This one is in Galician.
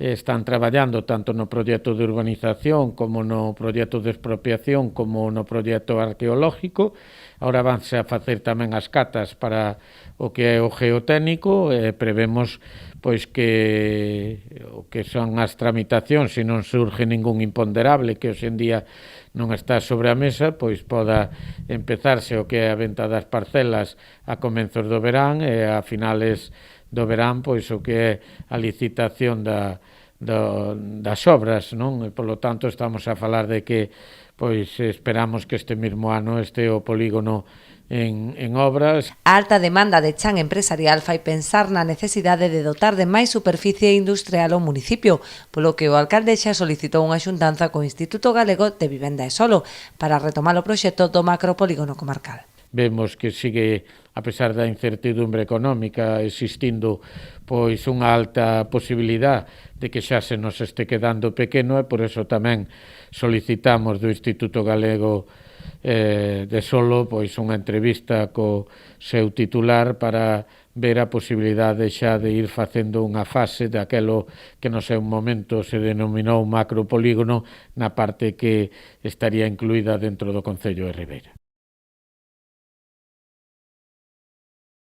están traballando tanto no proxecto de urbanización como no proxecto de expropiación como no proxecto arqueológico. Ahora vanse a facer tamén as catas para o que é o geotécnico, prevemos pois que o que son as tramitacións, se non surge ningún imponderable que hoxe en día non está sobre a mesa, pois poda empezarse o que é a venta das parcelas a comenzos do verán e a finales do verán pois o que é a licitación das obras, non? E polo tanto estamos a falar de que pois esperamos que este mesmo ano este o polígono en obras. A alta demanda de chan empresarial fai pensar na necesidade de dotar de máis superficie industrial ao municipio, polo que o alcalde xa solicitou unha xuntanza co Instituto Galego de Vivenda e Solo para retomar o proxecto do macropolígono comarcal. Vemos que sigue, a pesar da incertidumbre económica, existindo pois unha alta posibilidad de que xa se nos este quedando pequeno e por eso tamén solicitamos do Instituto Galego de Solo pois unha entrevista co seu titular para ver a posibilidade xa de ir facendo unha fase daquelo que no seu momento se denominou macropolígono na parte que estaría incluída dentro do Concello de Ribeira.